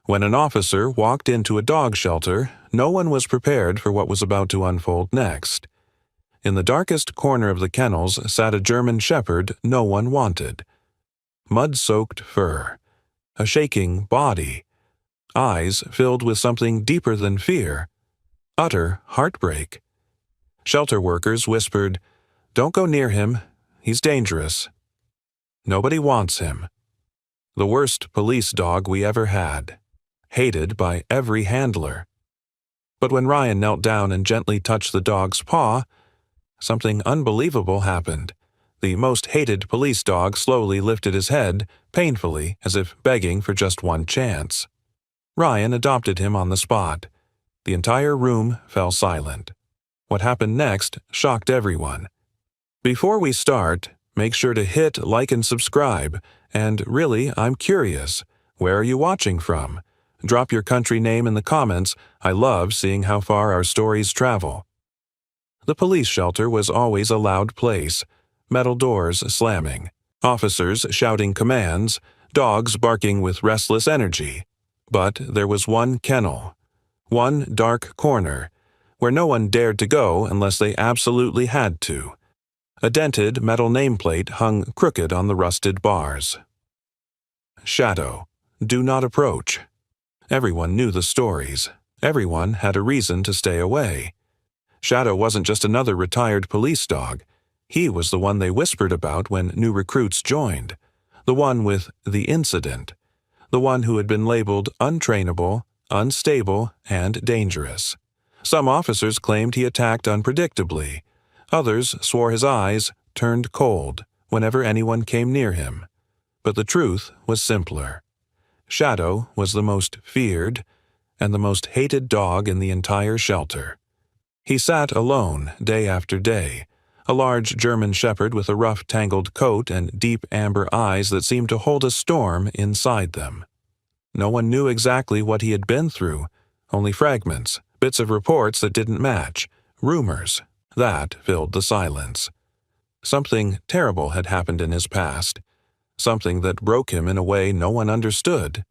When an officer walked into a dog shelter, no one was prepared for what was about to unfold next. In the darkest corner of the kennels sat a German shepherd no one wanted. Mud-soaked fur, a shaking body, eyes filled with something deeper than fear, utter heartbreak. Shelter workers whispered, "Don't go near him. He's dangerous. Nobody wants him." The worst police dog we ever had, hated by every handler. But when Ryan knelt down and gently touched the dog's paw, something unbelievable happened. The most hated police dog slowly lifted his head, painfully, as if begging for just one chance. Ryan adopted him on the spot. The entire room fell silent. What happened next shocked everyone. Before we start, make sure to hit like and subscribe. And really, I'm curious, where are you watching from? Drop your country name in the comments. I love seeing how far our stories travel. The police shelter was always a loud place. Metal doors slamming, officers shouting commands, dogs barking with restless energy. But there was one kennel, one dark corner, where no one dared to go unless they absolutely had to. A dented metal nameplate hung crooked on the rusted bars. Shadow. Do not approach. Everyone knew the stories. Everyone had a reason to stay away. Shadow wasn't just another retired police dog. He was the one they whispered about when new recruits joined. The one with the incident. The one who had been labeled untrainable, unstable, and dangerous. Some officers claimed he attacked unpredictably. Others swore his eyes turned cold whenever anyone came near him. But the truth was simpler. Shadow was the most feared and the most hated dog in the entire shelter. He sat alone day after day, a large German shepherd with a rough, tangled coat and deep amber eyes that seemed to hold a storm inside them. No one knew exactly what he had been through, only fragments, bits of reports that didn't match, rumors. That filled the silence. Something terrible had happened in his past, something that broke him in a way no one understood.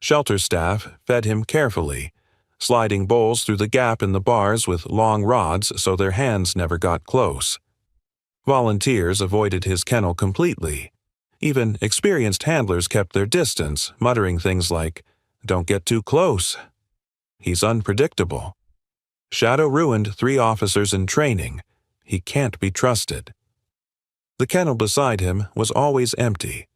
Shelter staff fed him carefully, sliding bowls through the gap in the bars with long rods so their hands never got close. Volunteers avoided his kennel completely. Even experienced handlers kept their distance, muttering things like, "Don't get too close. He's unpredictable." Shadow ruined 3 officers in training. He can't be trusted. The kennel beside him was always empty.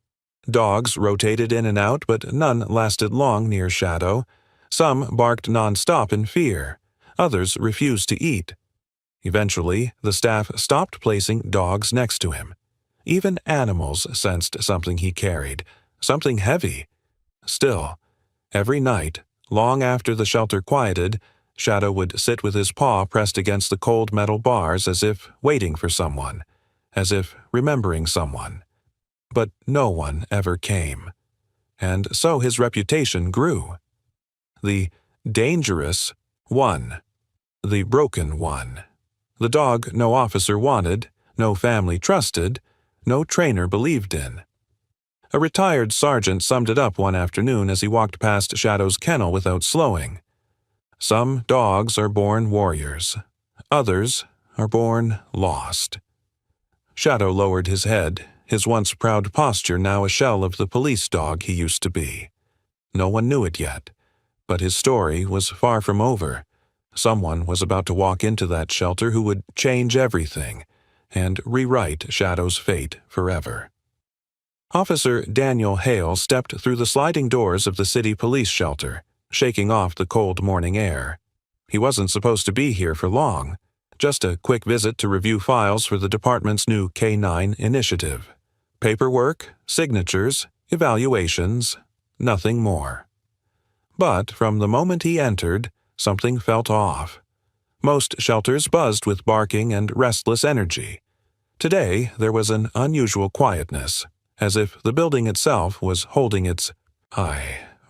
Dogs rotated in and out, but none lasted long near Shadow. Some barked non-stop in fear. Others refused to eat. Eventually, the staff stopped placing dogs next to him. Even animals sensed something he carried, something heavy. Still, every night, long after the shelter quieted, Shadow would sit with his paw pressed against the cold metal bars as if waiting for someone, as if remembering someone. But no one ever came. And so his reputation grew. The dangerous one. The broken one. The dog no officer wanted, no family trusted, no trainer believed in. A retired sergeant summed it up one afternoon as he walked past Shadow's kennel without slowing. Some dogs are born warriors. Others are born lost. Shadow lowered his head, his once proud posture now a shell of the police dog he used to be. No one knew it yet, but his story was far from over. Someone was about to walk into that shelter who would change everything and rewrite Shadow's fate forever. Officer Daniel Hale stepped through the sliding doors of the city police shelter, shaking off the cold morning air. He wasn't supposed to be here for long, just a quick visit to review files for the department's new K9 initiative. Paperwork, signatures, evaluations, nothing more. But from the moment he entered, something felt off. Most shelters buzzed with barking and restless energy. Today, there was an unusual quietness, as if the building itself was holding its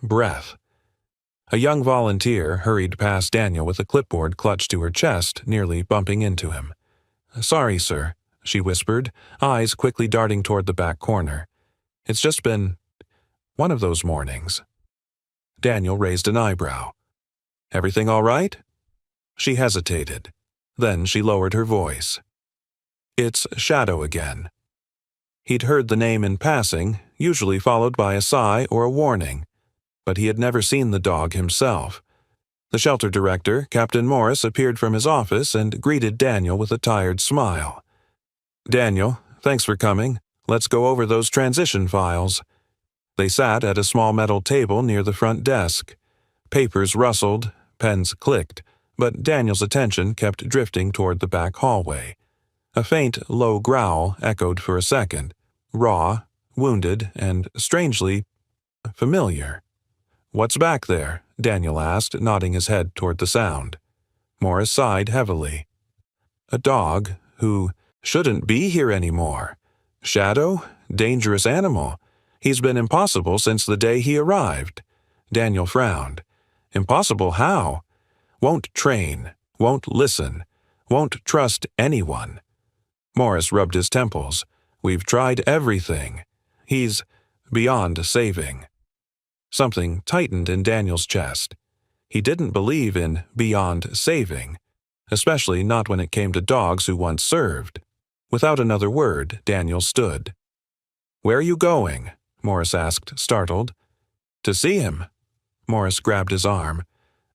breath. A young volunteer hurried past Daniel with a clipboard clutched to her chest, nearly bumping into him. "Sorry, sir," she whispered, eyes quickly darting toward the back corner. "It's just been one of those mornings." Daniel raised an eyebrow. "Everything all right?" She hesitated. Then she lowered her voice. "It's Shadow again." He'd heard the name in passing, usually followed by a sigh or a warning, but he had never seen the dog himself. The shelter director, Captain Morris, appeared from his office and greeted Daniel with a tired smile. "Daniel, thanks for coming. Let's go over those transition files." They sat at a small metal table near the front desk. Papers rustled, pens clicked, but Daniel's attention kept drifting toward the back hallway. A faint, low growl echoed for a second, raw, wounded, and strangely familiar. "What's back there?" Daniel asked, nodding his head toward the sound. Morris sighed heavily. "A dog who shouldn't be here anymore. Shadow? Dangerous animal. He's been impossible since the day he arrived." Daniel frowned. "Impossible how? Won't train, won't listen, won't trust anyone." Morris rubbed his temples. "We've tried everything. He's beyond saving." Something tightened in Daniel's chest. He didn't believe in beyond saving, especially not when it came to dogs who once served. Without another word, Daniel stood. "Where are you going?" Morris asked, startled. "To see him." Morris grabbed his arm.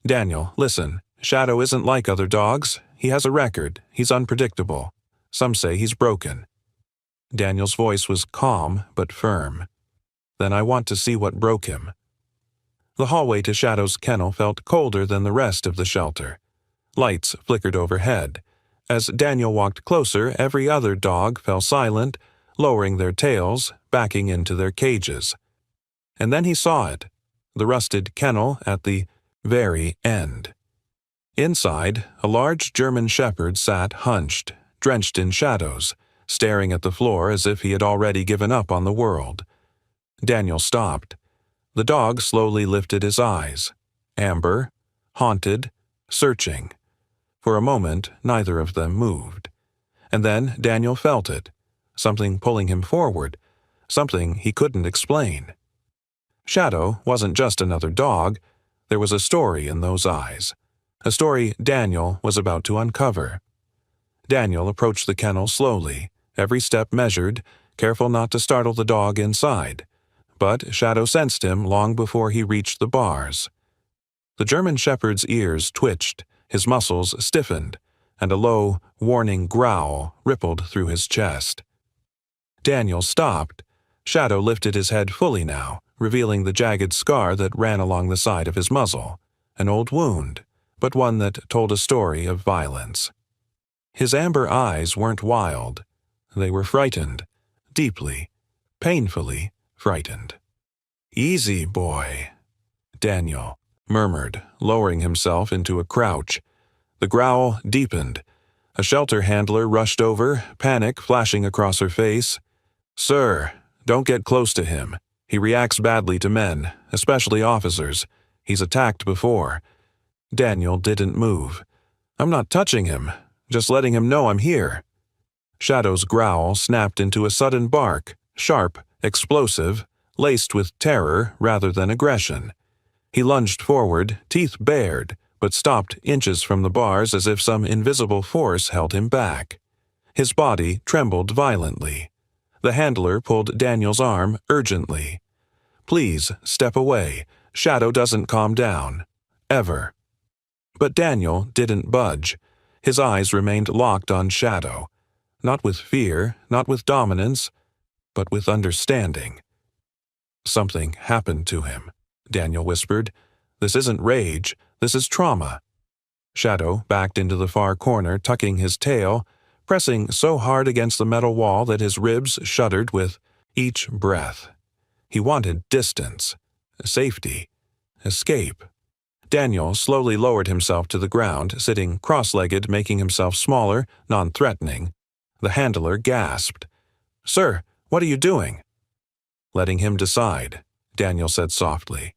"Daniel, listen. Shadow isn't like other dogs. He has a record. He's unpredictable. Some say he's broken." Daniel's voice was calm but firm. "Then I want to see what broke him." The hallway to Shadow's kennel felt colder than the rest of the shelter. Lights flickered overhead. As Daniel walked closer, every other dog fell silent, lowering their tails, backing into their cages. And then he saw it, the rusted kennel at the very end. Inside, a large German shepherd sat hunched, drenched in shadows, staring at the floor as if he had already given up on the world. Daniel stopped. The dog slowly lifted his eyes. Amber, haunted, searching. For a moment, neither of them moved. And then Daniel felt it, something pulling him forward, something he couldn't explain. Shadow wasn't just another dog. There was a story in those eyes, a story Daniel was about to uncover. Daniel approached the kennel slowly, every step measured, careful not to startle the dog inside. But Shadow sensed him long before he reached the bars. The German shepherd's ears twitched, his muscles stiffened, and a low, warning growl rippled through his chest. Daniel stopped. Shadow lifted his head fully now, revealing the jagged scar that ran along the side of his muzzle, an old wound, but one that told a story of violence. His amber eyes weren't wild. They were frightened, deeply, painfully frightened. "Easy, boy," Daniel murmured, lowering himself into a crouch. The growl deepened. A shelter handler rushed over, panic flashing across her face. "Sir, don't get close to him. He reacts badly to men, especially officers. He's attacked before." Daniel didn't move. "I'm not touching him, just letting him know I'm here." Shadow's growl snapped into a sudden bark, sharp, explosive, laced with terror rather than aggression. He lunged forward, teeth bared, but stopped inches from the bars as if some invisible force held him back. His body trembled violently. The handler pulled Daniel's arm urgently. "Please, step away. Shadow doesn't calm down. Ever." But Daniel didn't budge. His eyes remained locked on Shadow. Not with fear, not with dominance, but with understanding. "Something happened to him," Daniel whispered. "This isn't rage, this is trauma." Shadow backed into the far corner, tucking his tail, pressing so hard against the metal wall that his ribs shuddered with each breath. He wanted distance, safety, escape. Daniel slowly lowered himself to the ground, sitting cross-legged, making himself smaller, non-threatening. The handler gasped. "Sir, what are you doing?" "Letting him decide," Daniel said softly.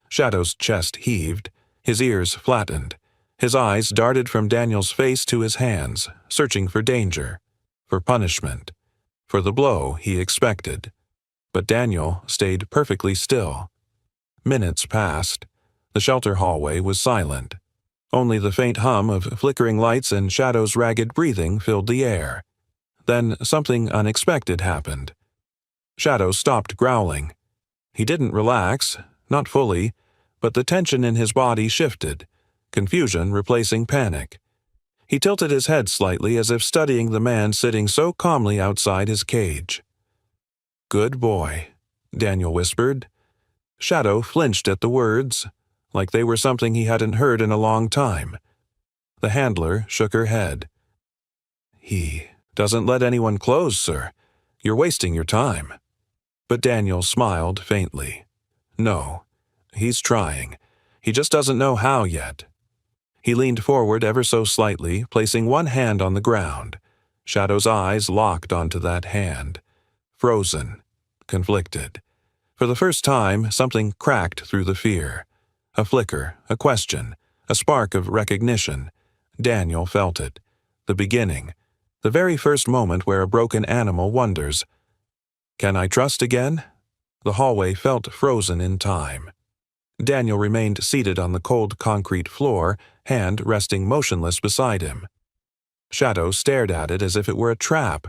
Shadow's chest heaved, his ears flattened. His eyes darted from Daniel's face to his hands, searching for danger, for punishment, for the blow he expected. But Daniel stayed perfectly still. Minutes passed. The shelter hallway was silent. Only the faint hum of flickering lights and Shadow's ragged breathing filled the air. Then something unexpected happened. Shadow stopped growling. He didn't relax, not fully, but the tension in his body shifted, confusion replacing panic. He tilted his head slightly as if studying the man sitting so calmly outside his cage. "Good boy," Daniel whispered. Shadow flinched at the words, like they were something he hadn't heard in a long time. The handler shook her head. "He doesn't let anyone close, sir. You're wasting your time." But Daniel smiled faintly. "No, he's trying. He just doesn't know how yet." He leaned forward ever so slightly, placing one hand on the ground. Shadow's eyes locked onto that hand. Frozen, conflicted. For the first time, something cracked through the fear. A flicker, a question, a spark of recognition. Daniel felt it. The beginning. The very first moment where a broken animal wonders, "Can I trust again?" The hallway felt frozen in time. Daniel remained seated on the cold concrete floor, hand resting motionless beside him. Shadow stared at it as if it were a trap,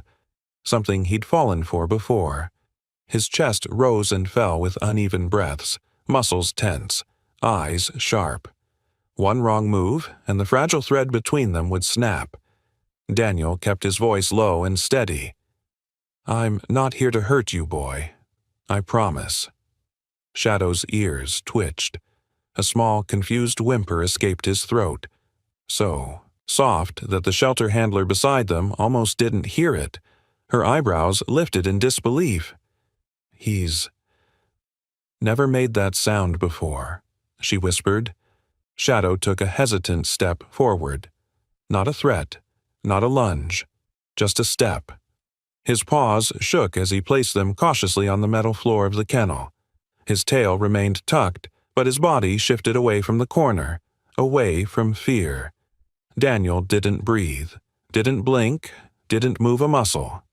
something he'd fallen for before. His chest rose and fell with uneven breaths, muscles tense, eyes sharp. One wrong move, and the fragile thread between them would snap. Daniel kept his voice low and steady. "I'm not here to hurt you, boy. I promise." Shadow's ears twitched. A small, confused whimper escaped his throat. So soft that the shelter handler beside them almost didn't hear it. Her eyebrows lifted in disbelief. "He's never made that sound before," she whispered. Shadow took a hesitant step forward. Not a threat, not a lunge, just a step. His paws shook as he placed them cautiously on the metal floor of the kennel. His tail remained tucked, but his body shifted away from the corner, away from fear. Daniel didn't breathe, didn't blink, didn't move a muscle.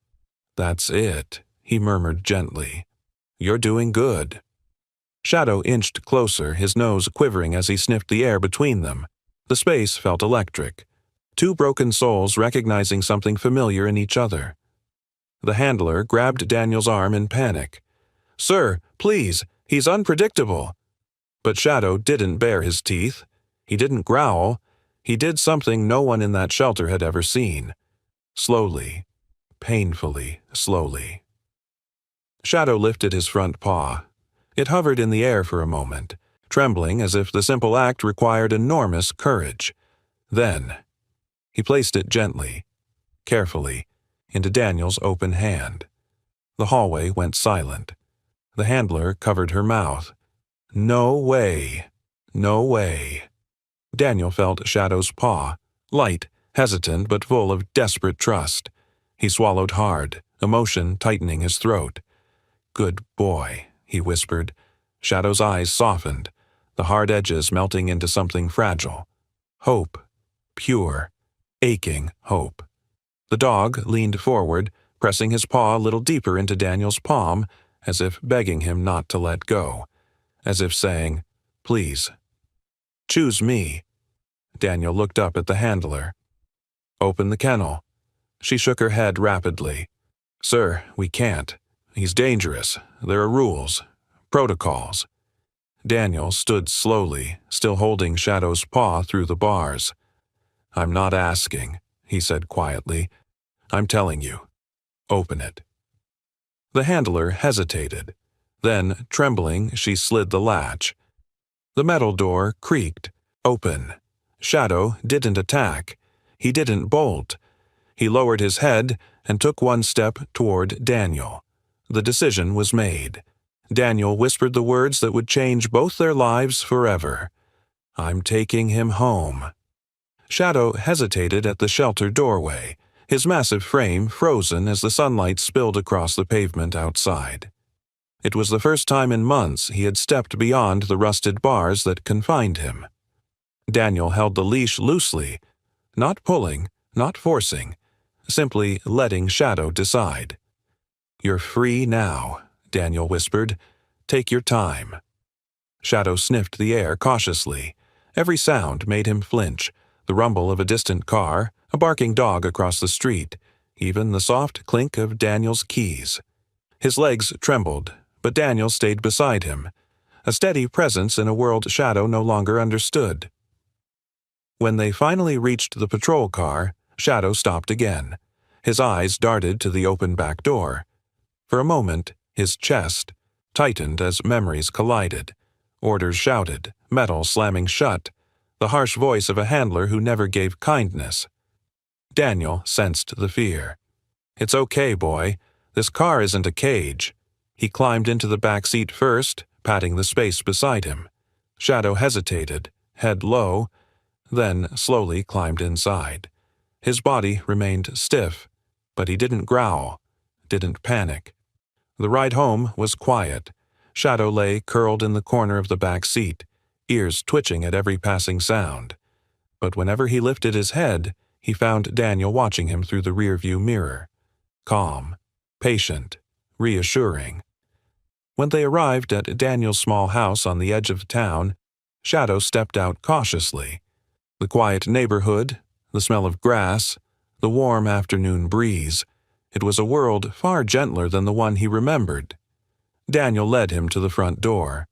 "That's it," he murmured gently. "You're doing good." Shadow inched closer, his nose quivering as he sniffed the air between them. The space felt electric. Two broken souls recognizing something familiar in each other. The handler grabbed Daniel's arm in panic. "Sir, please, he's unpredictable." But Shadow didn't bare his teeth. He didn't growl. He did something no one in that shelter had ever seen. Slowly, painfully slowly. Shadow lifted his front paw. It hovered in the air for a moment, trembling as if the simple act required enormous courage. Then, he placed it gently, carefully, into Daniel's open hand. The hallway went silent. The handler covered her mouth. "No way. No way." Daniel felt Shadow's paw, light, hesitant, but full of desperate trust. He swallowed hard, emotion tightening his throat. "Good boy," he whispered. Shadow's eyes softened, the hard edges melting into something fragile. Hope. Pure, aching hope. The dog leaned forward, pressing his paw a little deeper into Daniel's palm, as if begging him not to let go. As if saying, "Please. Choose me." Daniel looked up at the handler. "Open the kennel." She shook her head rapidly. "Sir, we can't. He's dangerous. There are rules. Protocols." Daniel stood slowly, still holding Shadow's paw through the bars. "I'm not asking," he said quietly. "I'm telling you. Open it." The handler hesitated. Then, trembling, she slid the latch. The metal door creaked, open. Shadow didn't attack. He didn't bolt. He lowered his head and took one step toward Daniel. The decision was made. Daniel whispered the words that would change both their lives forever. "I'm taking him home." Shadow hesitated at the shelter doorway, his massive frame frozen as the sunlight spilled across the pavement outside. It was the first time in months he had stepped beyond the rusted bars that confined him. Daniel held the leash loosely, not pulling, not forcing, simply letting Shadow decide. "You're free now," Daniel whispered. "Take your time." Shadow sniffed the air cautiously. Every sound made him flinch: the rumble of a distant car, a barking dog across the street, even the soft clink of Daniel's keys. His legs trembled, but Daniel stayed beside him, a steady presence in a world Shadow no longer understood. When they finally reached the patrol car, Shadow stopped again. His eyes darted to the open back door. For a moment, his chest tightened as memories collided. Orders shouted, metal slamming shut, the harsh voice of a handler who never gave kindness. Daniel sensed the fear. "It's okay, boy. This car isn't a cage." He climbed into the back seat first, patting the space beside him. Shadow hesitated, head low, then slowly climbed inside. His body remained stiff, but he didn't growl, didn't panic. The ride home was quiet. Shadow lay curled in the corner of the back seat, ears twitching at every passing sound. But whenever he lifted his head, he found Daniel watching him through the rearview mirror. Calm, patient, reassuring. When they arrived at Daniel's small house on the edge of town, Shadow stepped out cautiously. The quiet neighborhood, the smell of grass, the warm afternoon breeze. It was a world far gentler than the one he remembered. Daniel led him to the front door.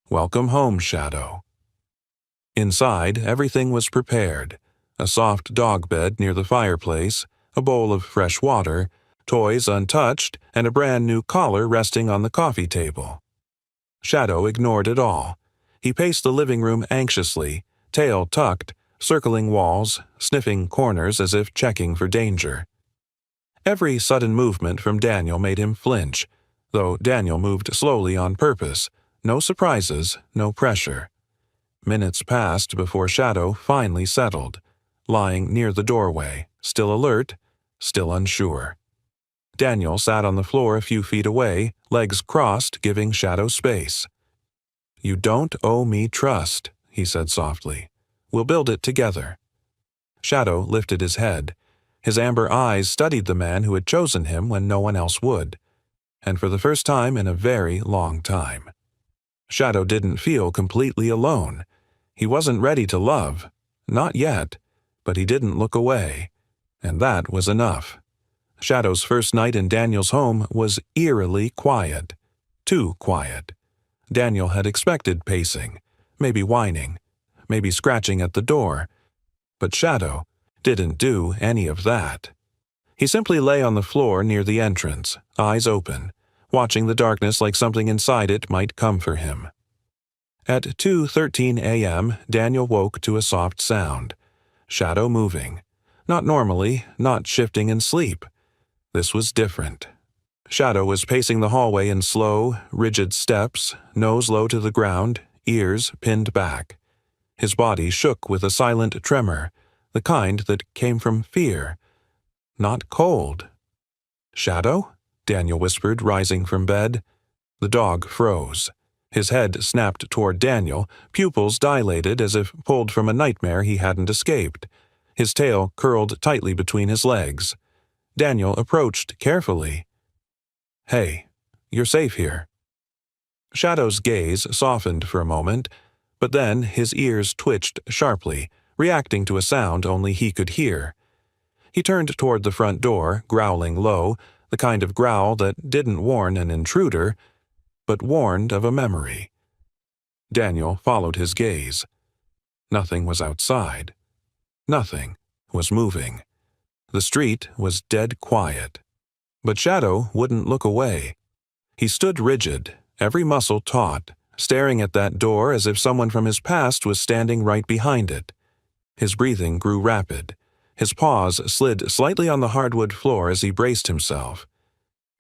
"Welcome home, Shadow." Inside, everything was prepared. A soft dog bed near the fireplace, a bowl of fresh water, toys untouched, and a brand-new collar resting on the coffee table. Shadow ignored it all. He paced the living room anxiously, tail tucked, circling walls, sniffing corners as if checking for danger. Every sudden movement from Daniel made him flinch, though Daniel moved slowly on purpose. No surprises, no pressure. Minutes passed before Shadow finally settled, lying near the doorway, still alert, still unsure. Daniel sat on the floor a few feet away, legs crossed, giving Shadow space. "You don't owe me trust," he said softly. "We'll build it together." Shadow lifted his head. His amber eyes studied the man who had chosen him when no one else would, and for the first time in a very long time. Shadow didn't feel completely alone. He wasn't ready to love, not yet, but he didn't look away, and that was enough. Shadow's first night in Daniel's home was eerily quiet, too quiet. Daniel had expected pacing, maybe whining, maybe scratching at the door, but Shadow didn't do any of that. He simply lay on the floor near the entrance, eyes open, watching the darkness like something inside it might come for him. At 2:13 a.m., Daniel woke to a soft sound. Shadow moving. Not normally, not shifting in sleep. This was different. Shadow was pacing the hallway in slow, rigid steps, nose low to the ground, ears pinned back. His body shook with a silent tremor, the kind that came from fear, not cold. "Shadow?" Daniel whispered, rising from bed. The dog froze. His head snapped toward Daniel, pupils dilated as if pulled from a nightmare he hadn't escaped. His tail curled tightly between his legs. Daniel approached carefully. "Hey, you're safe here." Shadow's gaze softened for a moment, but then his ears twitched sharply, reacting to a sound only he could hear. He turned toward the front door, growling low, the kind of growl that didn't warn an intruder, but warned of a memory. Daniel followed his gaze. Nothing was outside. Nothing was moving. The street was dead quiet. But Shadow wouldn't look away. He stood rigid, every muscle taut, staring at that door as if someone from his past was standing right behind it. His breathing grew rapid. His paws slid slightly on the hardwood floor as he braced himself.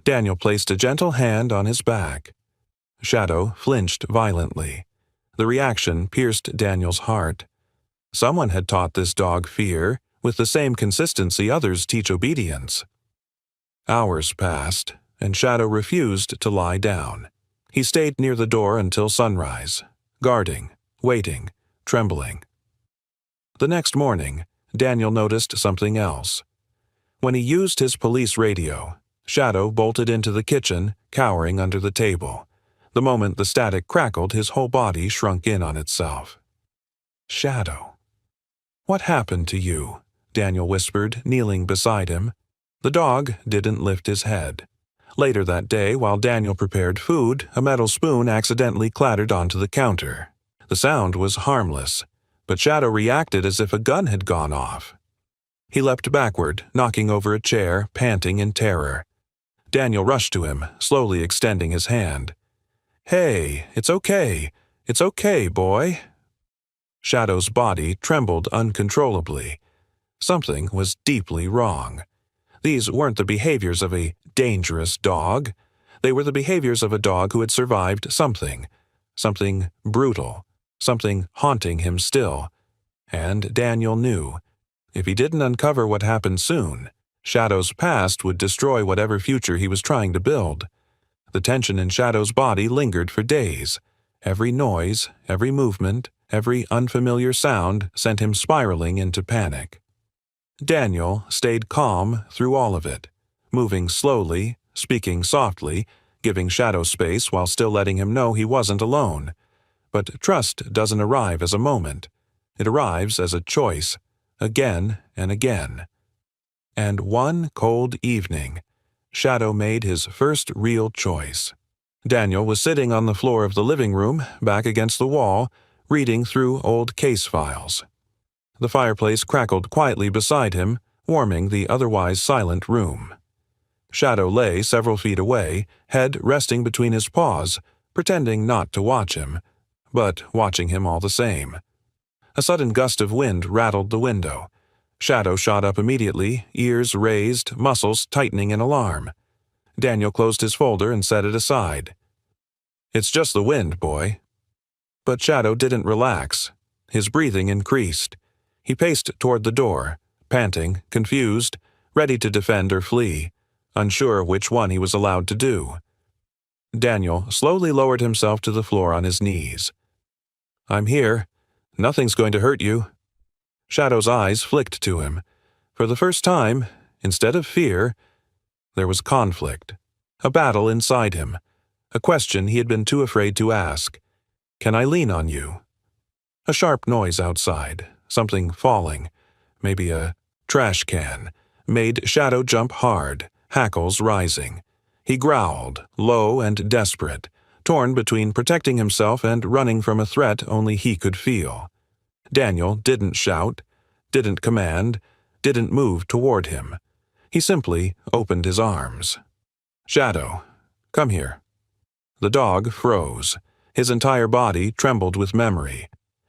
Daniel placed a gentle hand on his back. Shadow flinched violently. The reaction pierced Daniel's heart. Someone had taught this dog fear, with the same consistency others teach obedience. Hours passed, and Shadow refused to lie down. He stayed near the door until sunrise, guarding, waiting, trembling. The next morning, Daniel noticed something else. When he used his police radio, Shadow bolted into the kitchen, cowering under the table. The moment the static crackled, his whole body shrunk in on itself. Shadow. "What happened to you?" Daniel whispered, kneeling beside him. The dog didn't lift his head. Later that day, while Daniel prepared food, a metal spoon accidentally clattered onto the counter. The sound was harmless, but Shadow reacted as if a gun had gone off. He leapt backward, knocking over a chair, panting in terror. Daniel rushed to him, slowly extending his hand. "Hey, it's okay. It's okay, boy." Shadow's body trembled uncontrollably. Something was deeply wrong. These weren't the behaviors of a dangerous dog. They were the behaviors of a dog who had survived something brutal, something haunting him still. And Daniel knew, if he didn't uncover what happened soon, Shadow's past would destroy whatever future he was trying to build. The tension in Shadow's body lingered for days. Every noise, every movement, every unfamiliar sound sent him spiraling into panic. Daniel stayed calm through all of it, moving slowly, speaking softly, giving Shadow space while still letting him know he wasn't alone. But trust doesn't arrive as a moment. It arrives as a choice, again and again. And one cold evening, Shadow made his first real choice. Daniel was sitting on the floor of the living room, back against the wall, reading through old case files. The fireplace crackled quietly beside him, warming the otherwise silent room. Shadow lay several feet away, head resting between his paws, pretending not to watch him, but watching him all the same. A sudden gust of wind rattled the window. Shadow shot up immediately, ears raised, muscles tightening in alarm. Daniel closed his folder and set it aside. "It's just the wind, boy." But Shadow didn't relax. His breathing increased. He paced toward the door, panting, confused, ready to defend or flee, unsure which one he was allowed to do. Daniel slowly lowered himself to the floor on his knees. "I'm here. Nothing's going to hurt you." Shadow's eyes flicked to him. For the first time, instead of fear, there was conflict, a battle inside him, a question he had been too afraid to ask. "Can I lean on you?" A sharp noise outside, something falling, maybe a trash can, made Shadow jump hard, hackles rising. He growled, low and desperate, torn between protecting himself and running from a threat only he could feel. Daniel didn't shout, didn't command, didn't move toward him. He simply opened his arms. "Shadow, come here." The dog froze. His entire body trembled with memory.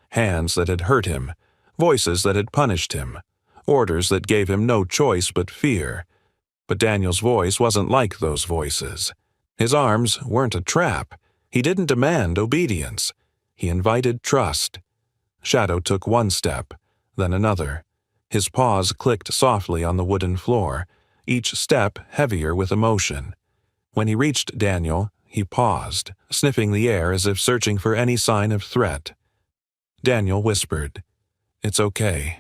Hands that had hurt him, voices that had punished him, orders that gave him no choice but fear. But Daniel's voice wasn't like those voices. His arms weren't a trap. He didn't demand obedience. He invited trust. Shadow took one step, then another. His paws clicked softly on the wooden floor, each step heavier with emotion. When he reached Daniel, he paused, sniffing the air as if searching for any sign of threat. Daniel whispered, "It's okay.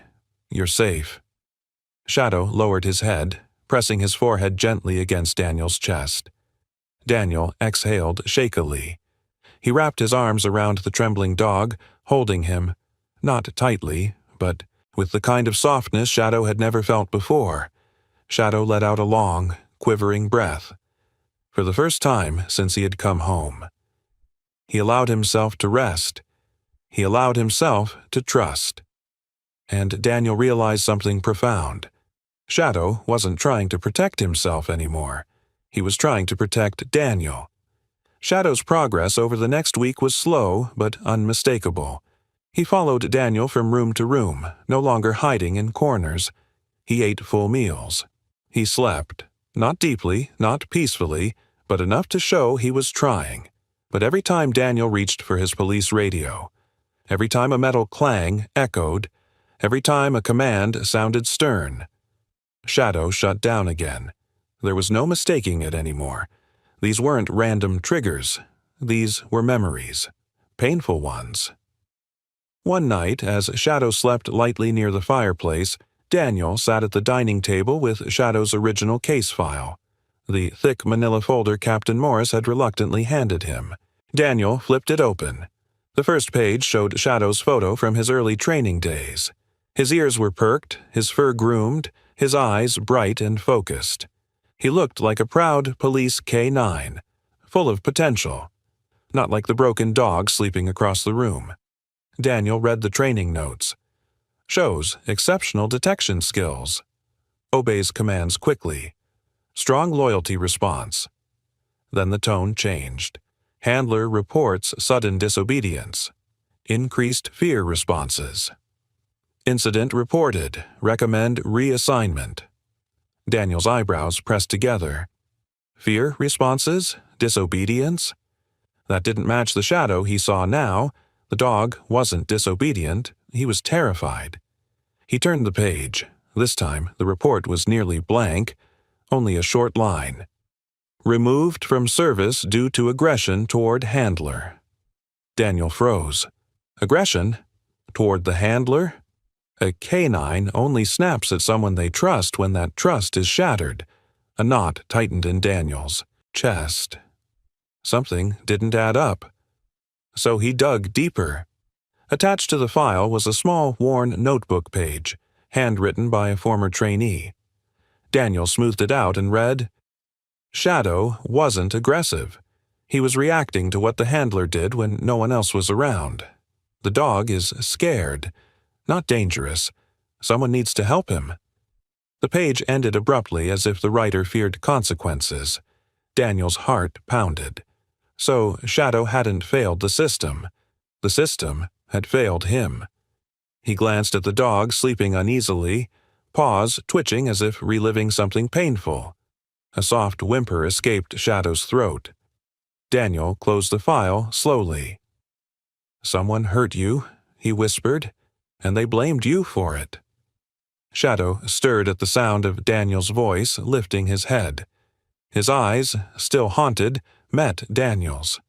You're safe." Shadow lowered his head, pressing his forehead gently against Daniel's chest. Daniel exhaled shakily. He wrapped his arms around the trembling dog, holding him, not tightly, but with the kind of softness Shadow had never felt before. Shadow let out a long, quivering breath. For the first time since he had come home. He allowed himself to rest. He allowed himself to trust. And Daniel realized something profound. Shadow wasn't trying to protect himself anymore. He was trying to protect Daniel. Shadow's progress over the next week was slow but unmistakable. He followed Daniel from room to room, no longer hiding in corners. He ate full meals. He slept, not deeply, not peacefully, but enough to show he was trying. But every time Daniel reached for his police radio, every time a metal clang echoed, every time a command sounded stern, Shadow shut down again. There was no mistaking it anymore. These weren't random triggers. These were memories. Painful ones. One night, as Shadow slept lightly near the fireplace, Daniel sat at the dining table with Shadow's original case file, the thick manila folder Captain Morris had reluctantly handed him. Daniel flipped it open. The first page showed Shadow's photo from his early training days. His ears were perked, his fur groomed, his eyes bright and focused. He looked like a proud police K-9, full of potential, not like the broken dog sleeping across the room. Daniel read the training notes. Shows exceptional detection skills. Obeys commands quickly. Strong loyalty response. Then the tone changed. Handler reports sudden disobedience. Increased fear responses. Incident reported. Recommend reassignment. Daniel's eyebrows pressed together. Fear responses? Disobedience? That didn't match the Shadow he saw now. The dog wasn't disobedient. He was terrified. He turned the page. This time, the report was nearly blank, only a short line. Removed from service due to aggression toward handler. Daniel froze. Aggression? Toward the handler? A K-9 only snaps at someone they trust when that trust is shattered. A knot tightened in Daniel's chest. Something didn't add up. So he dug deeper. Attached to the file was a small, worn notebook page, handwritten by a former trainee. Daniel smoothed it out and read, Shadow wasn't aggressive. He was reacting to what the handler did when no one else was around. The dog is scared, not dangerous. Someone needs to help him. The page ended abruptly as if the writer feared consequences. Daniel's heart pounded. So Shadow hadn't failed the system. The system had failed him. He glanced at the dog sleeping uneasily, paws twitching as if reliving something painful. A soft whimper escaped Shadow's throat. Daniel closed the file slowly. Someone hurt you, he whispered, and they blamed you for it. Shadow stirred at the sound of Daniel's voice lifting his head. His eyes, still haunted, met Daniel's.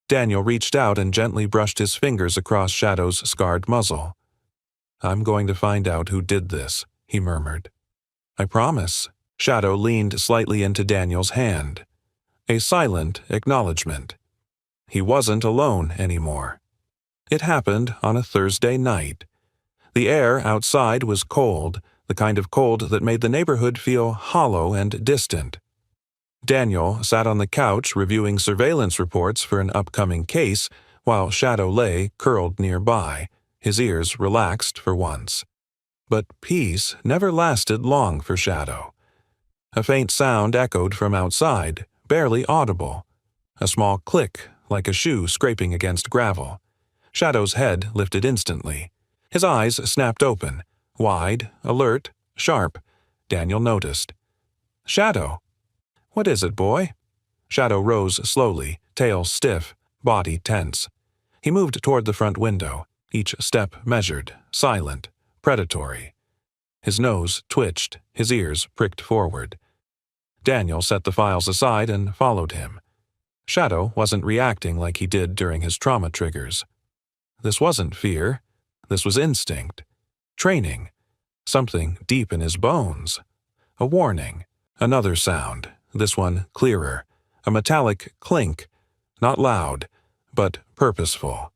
Daniel reached out and gently brushed his fingers across Shadow's scarred muzzle. I'm going to find out who did this, he murmured. I promise. Shadow leaned slightly into Daniel's hand. A silent acknowledgement. He wasn't alone anymore. It happened on a Thursday night. The air outside was cold, the kind of cold that made the neighborhood feel hollow and distant. Daniel sat on the couch reviewing surveillance reports for an upcoming case, while Shadow lay curled nearby, his ears relaxed for once. But peace never lasted long for Shadow. A faint sound echoed from outside, barely audible. A small click, like a shoe scraping against gravel. Shadow's head lifted instantly. His eyes snapped open, wide, alert, sharp. Daniel noticed. Shadow! What is it, boy? Shadow rose slowly, tail stiff, body tense. He moved toward the front window, each step measured, silent, predatory. His nose twitched, his ears pricked forward. Daniel set the files aside and followed him. Shadow wasn't reacting like he did during his trauma triggers. This wasn't fear. This was instinct. Training. Something deep in his bones. A warning. Another sound, this one clearer. A metallic clink. Not loud, but purposeful.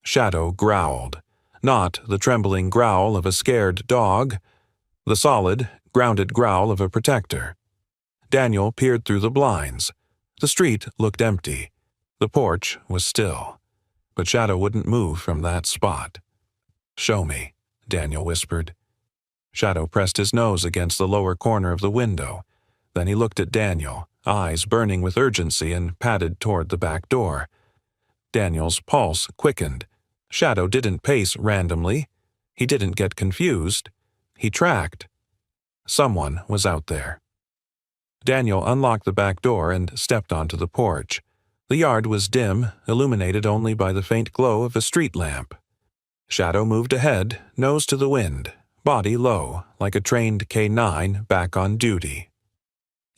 Shadow growled. Not the trembling growl of a scared dog. The solid, grounded growl of a protector. Daniel peered through the blinds. The street looked empty. The porch was still. But Shadow wouldn't move from that spot. Show me, Daniel whispered. Shadow pressed his nose against the lower corner of the window. Then he looked at Daniel, eyes burning with urgency, and padded toward the back door. Daniel's pulse quickened. Shadow didn't pace randomly. He didn't get confused. He tracked. Someone was out there. Daniel unlocked the back door and stepped onto the porch. The yard was dim, illuminated only by the faint glow of a street lamp. Shadow moved ahead, nose to the wind, body low, like a trained K-9 back on duty.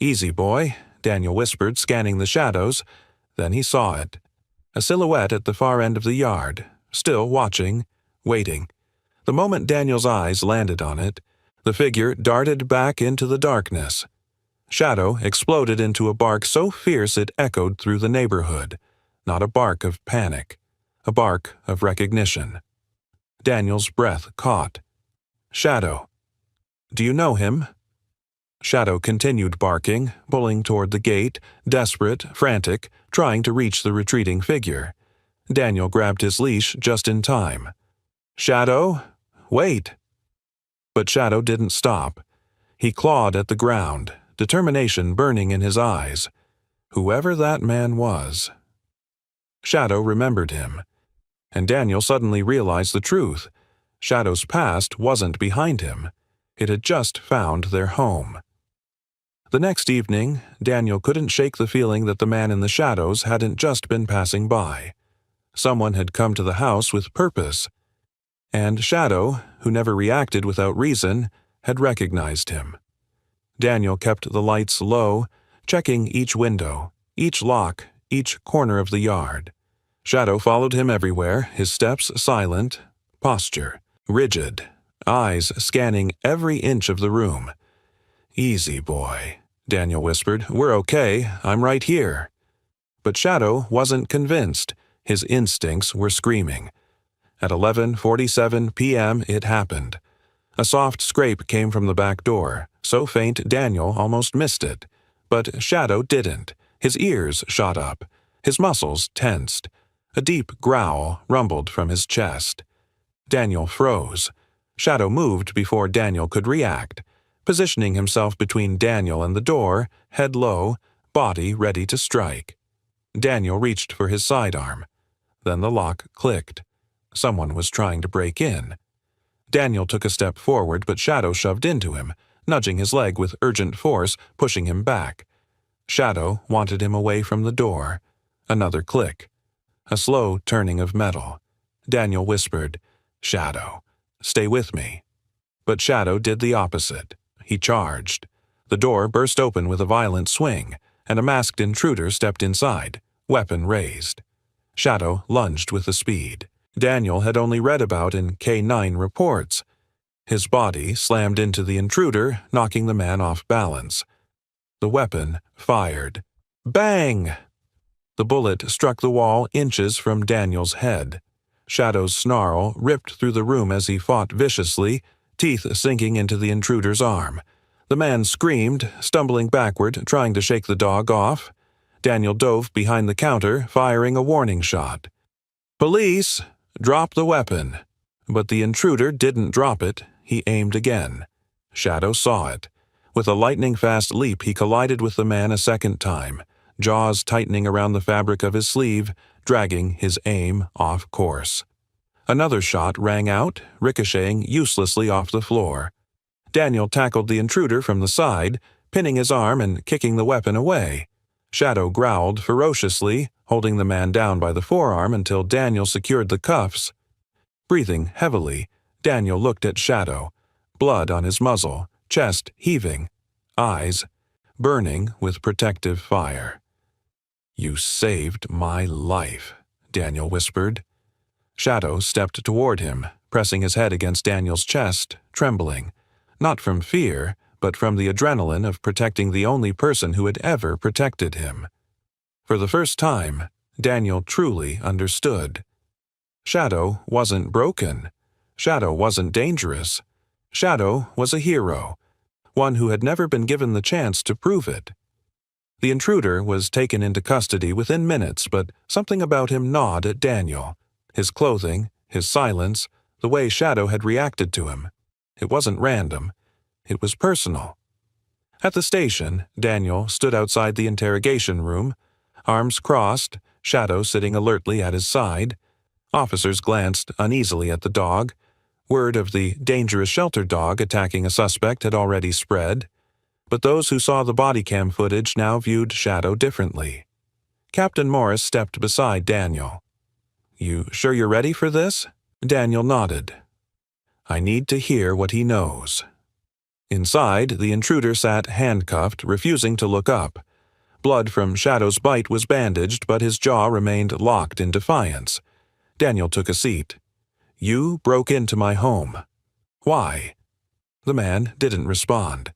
Easy, boy, Daniel whispered, scanning the shadows. Then he saw it. A silhouette at the far end of the yard, still watching, waiting. The moment Daniel's eyes landed on it, the figure darted back into the darkness. Shadow exploded into a bark so fierce it echoed through the neighborhood. not a bark of panic, a bark of recognition. Daniel's breath caught. "Shadow. Do you know him?" Shadow continued barking, pulling toward the gate, desperate, frantic, trying to reach the retreating figure. Daniel grabbed his leash just in time. "Shadow, wait!" But Shadow didn't stop. He clawed at the ground, determination burning in his eyes. Whoever that man was. Shadow remembered him. And Daniel suddenly realized the truth. Shadow's past wasn't behind him. It had just found their home. The next evening, Daniel couldn't shake the feeling that the man in the shadows hadn't just been passing by. Someone had come to the house with purpose. And Shadow, who never reacted without reason, had recognized him. Daniel kept the lights low, checking each window, each lock, each corner of the yard. Shadow followed him everywhere, his steps silent, posture rigid, eyes scanning every inch of the room. "Easy, boy," Daniel whispered. "We're okay. I'm right here." But Shadow wasn't convinced. His instincts were screaming. At 11:47 p.m. it happened. A soft scrape came from the back door, so faint Daniel almost missed it. But Shadow didn't. His ears shot up. His muscles tensed. A deep growl rumbled from his chest. Daniel froze. Shadow moved before Daniel could react, positioning himself between Daniel and the door, head low, body ready to strike. Daniel reached for his sidearm. Then the lock clicked. Someone was trying to break in. Daniel took a step forward, but Shadow shoved into him, nudging his leg with urgent force, pushing him back. Shadow wanted him away from the door. Another click. A slow turning of metal. Daniel whispered, "Shadow, stay with me." But Shadow did the opposite. He charged. The door burst open with a violent swing, and a masked intruder stepped inside, weapon raised. Shadow lunged with the speed Daniel had only read about in K-9 reports. His body slammed into the intruder, knocking the man off balance. The weapon fired. Bang! The bullet struck the wall inches from Daniel's head. Shadow's snarl ripped through the room as he fought viciously, teeth sinking into the intruder's arm. The man screamed, stumbling backward, trying to shake the dog off. Daniel dove behind the counter, firing a warning shot. "Police! Drop the weapon." But the intruder didn't drop it. He aimed again. Shadow saw it. With a lightning-fast leap, he collided with the man a second time, jaws tightening around the fabric of his sleeve, dragging his aim off course. Another shot rang out, ricocheting uselessly off the floor. Daniel tackled the intruder from the side, pinning his arm and kicking the weapon away. Shadow growled ferociously, holding the man down by the forearm until Daniel secured the cuffs. Breathing heavily, Daniel looked at Shadow, blood on his muzzle, chest heaving, eyes burning with protective fire. "You saved my life," Daniel whispered. Shadow stepped toward him, pressing his head against Daniel's chest, trembling, not from fear, but from the adrenaline of protecting the only person who had ever protected him. For the first time, Daniel truly understood. Shadow wasn't broken. Shadow wasn't dangerous. Shadow was a hero, one who had never been given the chance to prove it. The intruder was taken into custody within minutes, but something about him gnawed at Daniel. His clothing, his silence, the way Shadow had reacted to him. It wasn't random. It was personal. At the station, Daniel stood outside the interrogation room, arms crossed, Shadow sitting alertly at his side. Officers glanced uneasily at the dog. Word of the dangerous shelter dog attacking a suspect had already spread. But those who saw the body cam footage now viewed Shadow differently. Captain Morris stepped beside Daniel. "You sure you're ready for this?" Daniel nodded. "I need to hear what he knows." Inside, the intruder sat handcuffed, refusing to look up. Blood from Shadow's bite was bandaged, but his jaw remained locked in defiance. Daniel took a seat. "You broke into my home. Why?" The man didn't respond.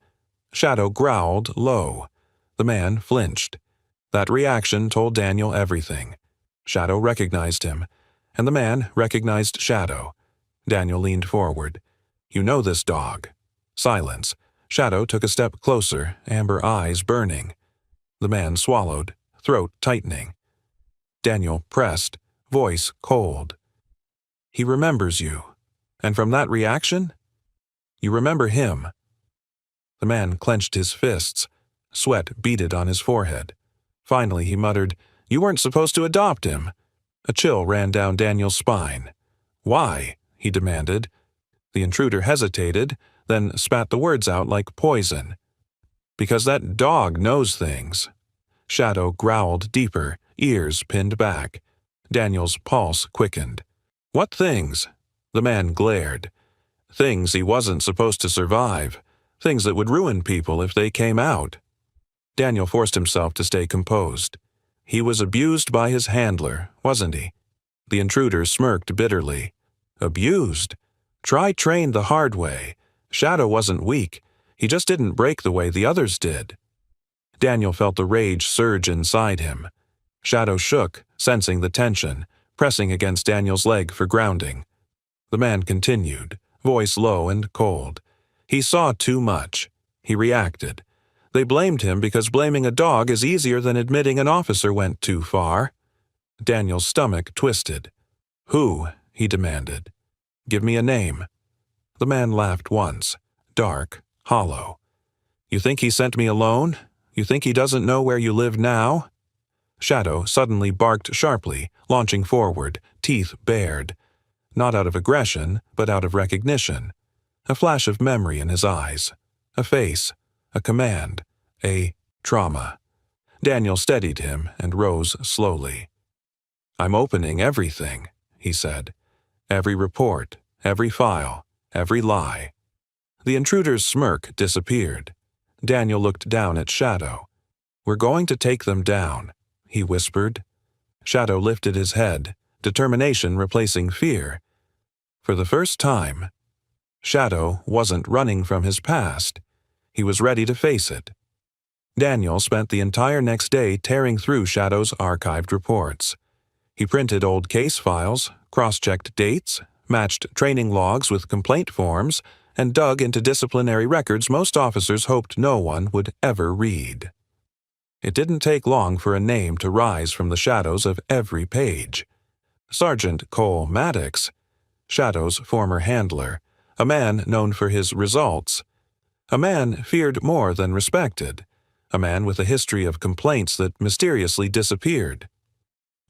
Shadow growled low. The man flinched. That reaction told Daniel everything. Shadow recognized him, and the man recognized Shadow. Daniel leaned forward. "You know this dog." Silence. Shadow took a step closer, amber eyes burning. The man swallowed, throat tightening. Daniel pressed, voice cold. "He remembers you. And from that reaction, you remember him." The man clenched his fists. Sweat beaded on his forehead. Finally he muttered, "You weren't supposed to adopt him." A chill ran down Daniel's spine. "Why?" he demanded. The intruder hesitated, then spat the words out like poison. "Because that dog knows things." Shadow growled deeper, ears pinned back. Daniel's pulse quickened. "What things?" The man glared. "Things he wasn't supposed to survive. Things that would ruin people if they came out." Daniel forced himself to stay composed. He was abused by his handler, wasn't he? The intruder smirked bitterly. Abused? Try trained the hard way. Shadow wasn't weak. He just didn't break the way the others did. Daniel felt the rage surge inside him. Shadow shook, sensing the tension, pressing against Daniel's leg for grounding. The man continued, voice low and cold. He saw too much. He reacted. They blamed him because blaming a dog is easier than admitting an officer went too far. Daniel's stomach twisted. "Who?" he demanded. "Give me a name." The man laughed once, dark, hollow. "You think he sent me alone? You think he doesn't know where you live now?" Shadow suddenly barked sharply, launching forward, teeth bared. Not out of aggression, but out of recognition. A flash of memory in his eyes. A face. A command. A trauma. Daniel steadied him and rose slowly. "I'm opening everything," he said. "Every report, every file, every lie." The intruder's smirk disappeared. Daniel looked down at Shadow. "We're going to take them down," he whispered. Shadow lifted his head, determination replacing fear. For the first time, Shadow wasn't running from his past. He was ready to face it. Daniel spent the entire next day tearing through Shadow's archived reports. He printed old case files, cross-checked dates, matched training logs with complaint forms, and dug into disciplinary records most officers hoped no one would ever read. It didn't take long for a name to rise from the shadows of every page. Sergeant Cole Maddox, Shadow's former handler, a man known for his results, a man feared more than respected, a man with a history of complaints that mysteriously disappeared.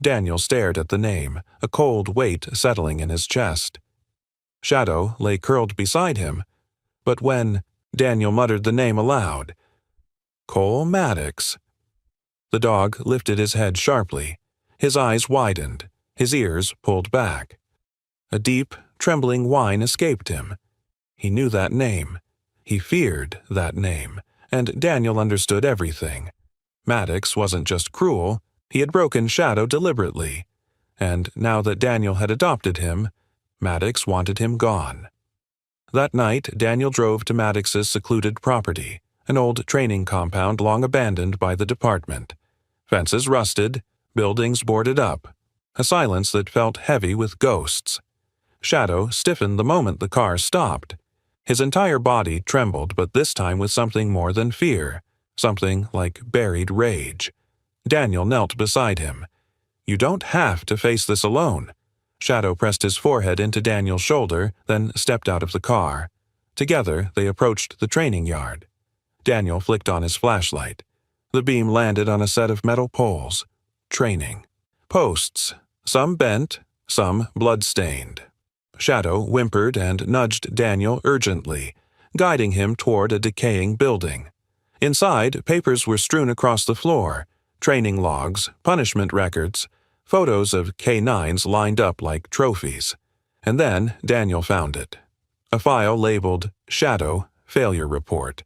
Daniel stared at the name, a cold weight settling in his chest. Shadow lay curled beside him, but when Daniel muttered the name aloud, "Cole Maddox," the dog lifted his head sharply, his eyes widened, his ears pulled back. A deep, trembling whine escaped him. He knew that name. He feared that name, and Daniel understood everything. Maddox wasn't just cruel, he had broken Shadow deliberately. And now that Daniel had adopted him, Maddox wanted him gone. That night, Daniel drove to Maddox's secluded property, an old training compound long abandoned by the department. Fences rusted, buildings boarded up, a silence that felt heavy with ghosts. Shadow stiffened the moment the car stopped. His entire body trembled, but this time with something more than fear, something like buried rage. Daniel knelt beside him. "You don't have to face this alone." Shadow pressed his forehead into Daniel's shoulder, then stepped out of the car. Together, they approached the training yard. Daniel flicked on his flashlight. The beam landed on a set of metal poles. Training. Posts, some bent, some blood-stained. Shadow whimpered and nudged Daniel urgently, guiding him toward a decaying building. Inside, papers were strewn across the floor, training logs, punishment records, photos of K-9s lined up like trophies. And then Daniel found it. A file labeled Shadow Failure Report.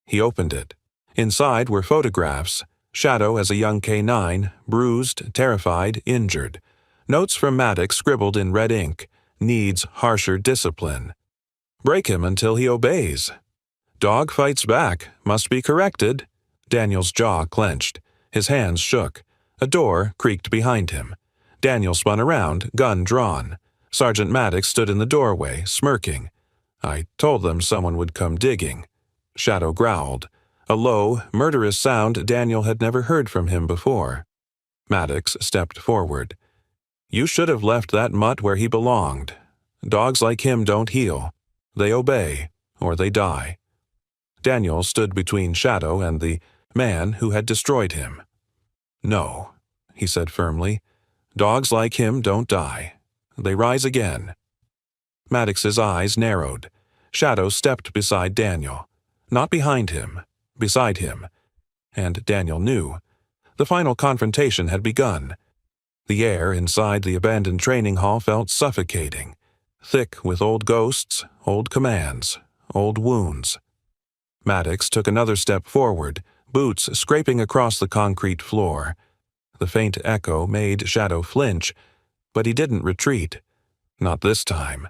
He opened it. Inside were photographs. Shadow as a young K-9, bruised, terrified, injured. Notes from Maddox scribbled in red ink. Needs harsher discipline. Break him until he obeys. Dog fights back. Must be corrected. Daniel's jaw clenched. His hands shook. A door creaked behind him. Daniel spun around, gun drawn. Sergeant Maddox stood in the doorway, smirking. "I told them someone would come digging." Shadow growled, a low, murderous sound Daniel had never heard from him before. Maddox stepped forward. "You should have left that mutt where he belonged. Dogs like him don't heal. They obey, or they die." Daniel stood between Shadow and the man who had destroyed him. "No," he said firmly. "Dogs like him don't die. They rise again." Maddox's eyes narrowed. Shadow stepped beside Daniel. Not behind him, beside him. And Daniel knew. The final confrontation had begun. The air inside the abandoned training hall felt suffocating, thick with old ghosts, old commands, old wounds. Maddox took another step forward, boots scraping across the concrete floor. The faint echo made Shadow flinch, but he didn't retreat. Not this time.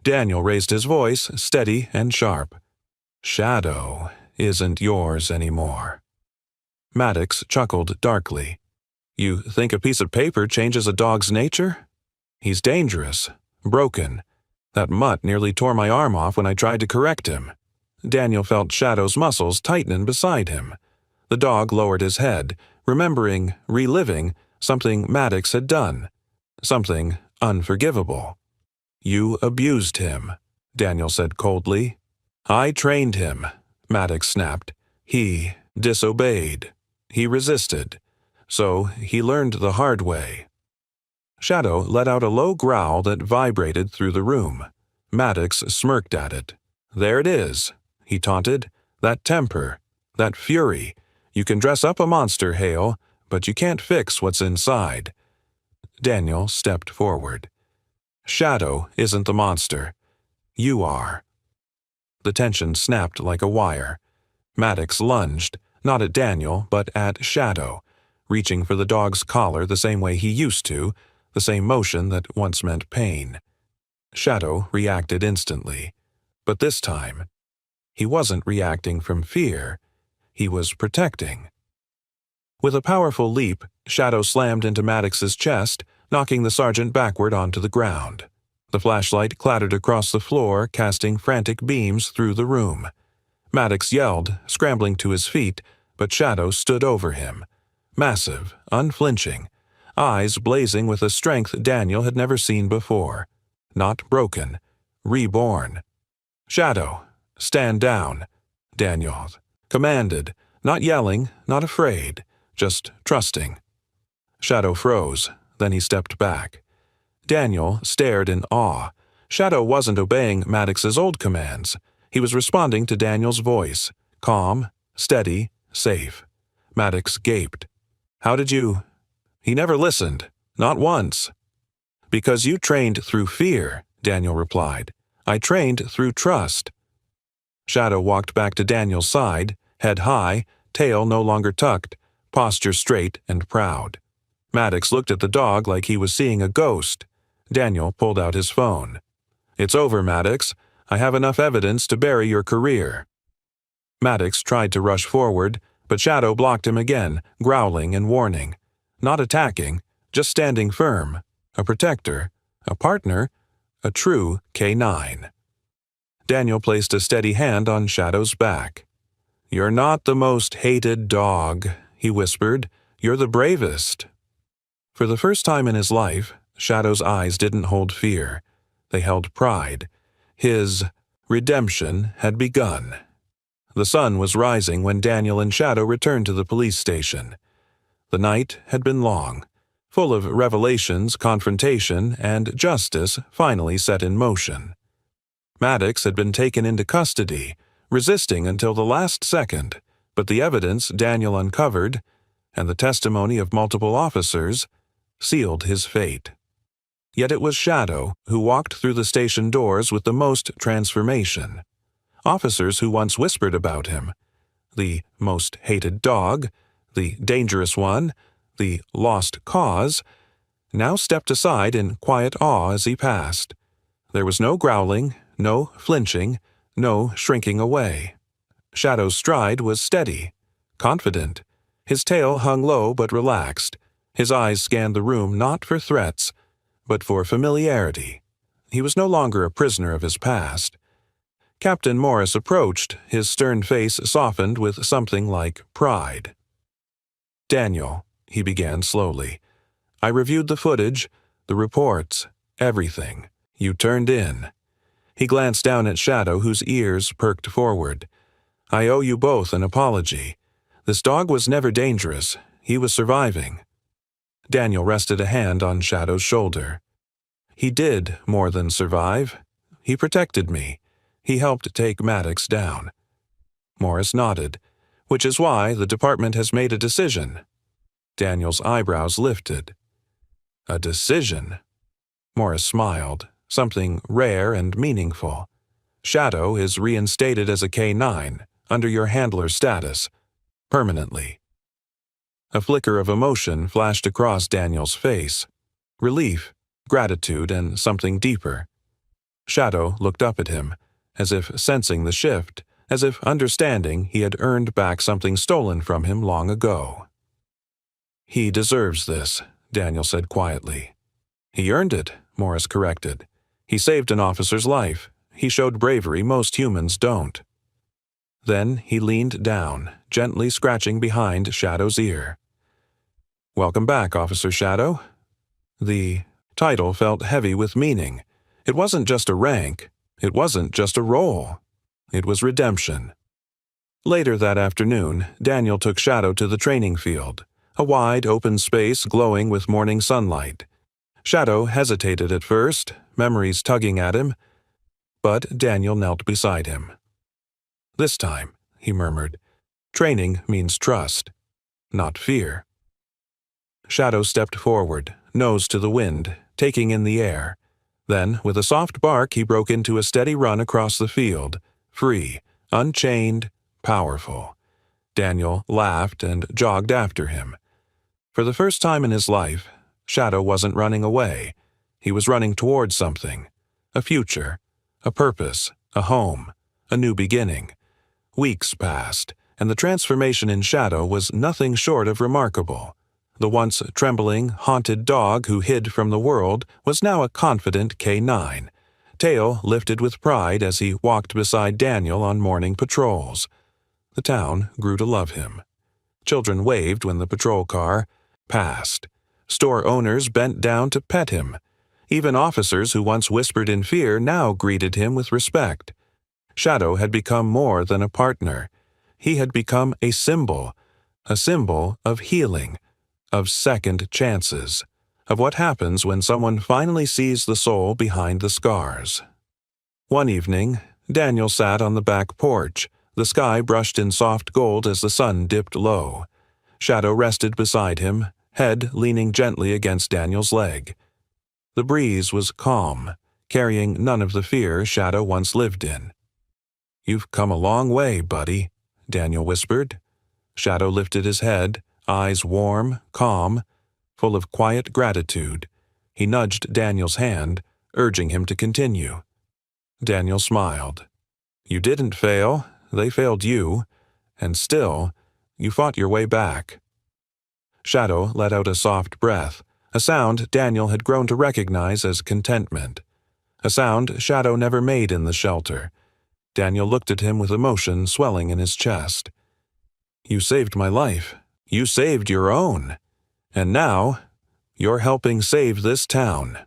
Daniel raised his voice, steady and sharp. "Shadow isn't yours anymore." Maddox chuckled darkly. "You think a piece of paper changes a dog's nature? He's dangerous, broken. That mutt nearly tore my arm off when I tried to correct him." Daniel felt Shadow's muscles tighten beside him. The dog lowered his head, remembering, reliving, something Maddox had done. Something unforgivable. "You abused him," Daniel said coldly. "I trained him," Maddox snapped. "He disobeyed. He resisted. So he learned the hard way." Shadow let out a low growl that vibrated through the room. Maddox smirked at it. "There it is," he taunted. "That temper. That fury. You can dress up a monster, Hale, but you can't fix what's inside." Daniel stepped forward. "Shadow isn't the monster. You are." The tension snapped like a wire. Maddox lunged, not at Daniel, but at Shadow, reaching for the dog's collar the same way he used to, the same motion that once meant pain. Shadow reacted instantly. But this time, he wasn't reacting from fear. He was protecting. With a powerful leap, Shadow slammed into Maddox's chest, knocking the sergeant backward onto the ground. The flashlight clattered across the floor, casting frantic beams through the room. Maddox yelled, scrambling to his feet, but Shadow stood over him. Massive, unflinching, eyes blazing with a strength Daniel had never seen before. Not broken, reborn. "Shadow, stand down," Daniel commanded, not yelling, not afraid, just trusting. Shadow froze, then he stepped back. Daniel stared in awe. Shadow wasn't obeying Maddox's old commands. He was responding to Daniel's voice, calm, steady, safe. Maddox gaped. "How did you—" "He never listened. Not once." "Because you trained through fear," Daniel replied. "I trained through trust." Shadow walked back to Daniel's side, head high, tail no longer tucked, posture straight and proud. Maddox looked at the dog like he was seeing a ghost. Daniel pulled out his phone. "It's over, Maddox. I have enough evidence to bury your career." Maddox tried to rush forward, but Shadow blocked him again, growling and warning. Not attacking, just standing firm. A protector, a partner, a true K9. Daniel placed a steady hand on Shadow's back. "You're not the most hated dog," he whispered. "You're the bravest." For the first time in his life, Shadow's eyes didn't hold fear. They held pride. His redemption had begun. The sun was rising when Daniel and Shadow returned to the police station. The night had been long, full of revelations, confrontation, and justice finally set in motion. Maddox had been taken into custody, resisting until the last second, but the evidence Daniel uncovered, and the testimony of multiple officers, sealed his fate. Yet it was Shadow who walked through the station doors with the most transformation. Officers who once whispered about him, the most hated dog, the dangerous one, the lost cause, now stepped aside in quiet awe as he passed. There was no growling, no flinching, no shrinking away. Shadow's stride was steady, confident. His tail hung low but relaxed. His eyes scanned the room not for threats, but for familiarity. He was no longer a prisoner of his past. Captain Morris approached, his stern face softened with something like pride. "Daniel," he began slowly, "I reviewed the footage, the reports, everything. You turned in." He glanced down at Shadow, whose ears perked forward. "I owe you both an apology. This dog was never dangerous. He was surviving." Daniel rested a hand on Shadow's shoulder. "He did more than survive. He protected me. He helped take Maddox down." Morris nodded, "Which is why the department has made a decision." Daniel's eyebrows lifted. "A decision?" Morris smiled, something rare and meaningful. "Shadow is reinstated as a K-9, under your handler status, permanently." A flicker of emotion flashed across Daniel's face. Relief, gratitude, and something deeper. Shadow looked up at him, as if sensing the shift, as if understanding he had earned back something stolen from him long ago. "He deserves this," Daniel said quietly. "He earned it," Morris corrected. "He saved an officer's life. He showed bravery most humans don't." Then he leaned down, gently scratching behind Shadow's ear. "Welcome back, Officer Shadow." The title felt heavy with meaning. It wasn't just a rank. It wasn't just a role. It was redemption. Later that afternoon, Daniel took Shadow to the training field, a wide, open space glowing with morning sunlight. Shadow hesitated at first, memories tugging at him, but Daniel knelt beside him. "This time," he murmured, "training means trust, not fear." Shadow stepped forward, nose to the wind, taking in the air. Then, with a soft bark, he broke into a steady run across the field, free, unchained, powerful. Daniel laughed and jogged after him. For the first time in his life, Shadow wasn't running away. He was running towards something. A future, a purpose, a home, a new beginning. Weeks passed, and the transformation in Shadow was nothing short of remarkable. The once trembling, haunted dog who hid from the world was now a confident K-9, tail lifted with pride as he walked beside Daniel on morning patrols. The town grew to love him. Children waved when the patrol car passed. Store owners bent down to pet him. Even officers who once whispered in fear now greeted him with respect. Shadow had become more than a partner. He had become a symbol of healing, of second chances, of what happens when someone finally sees the soul behind the scars. One evening, Daniel sat on the back porch, the sky brushed in soft gold as the sun dipped low. Shadow rested beside him, head leaning gently against Daniel's leg. The breeze was calm, carrying none of the fear Shadow once lived in. "You've come a long way, buddy," Daniel whispered. Shadow lifted his head, eyes warm, calm, full of quiet gratitude. He nudged Daniel's hand, urging him to continue. Daniel smiled. "You didn't fail, they failed you, and still, you fought your way back." Shadow let out a soft breath, a sound Daniel had grown to recognize as contentment. A sound Shadow never made in the shelter. Daniel looked at him with emotion swelling in his chest. "You saved my life. You saved your own. And now, you're helping save this town."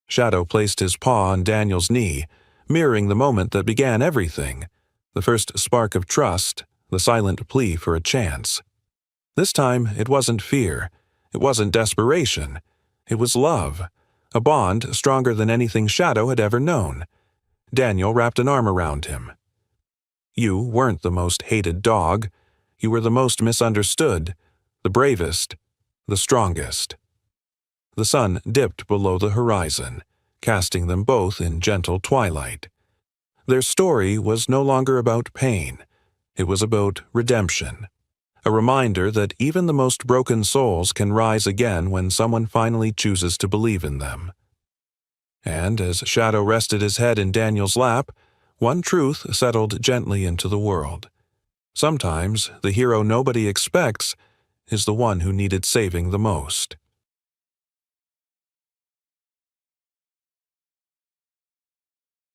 Shadow placed his paw on Daniel's knee, mirroring the moment that began everything, the first spark of trust, the silent plea for a chance. This time, it wasn't fear. It wasn't desperation. It was love, a bond stronger than anything Shadow had ever known. Daniel wrapped an arm around him. "You weren't the most hated dog. You were the most misunderstood, the bravest, the strongest." The sun dipped below the horizon, casting them both in gentle twilight. Their story was no longer about pain. It was about redemption. A reminder that even the most broken souls can rise again when someone finally chooses to believe in them. And as Shadow rested his head in Daniel's lap, one truth settled gently into the world. Sometimes the hero nobody expects is the one who needed saving the most.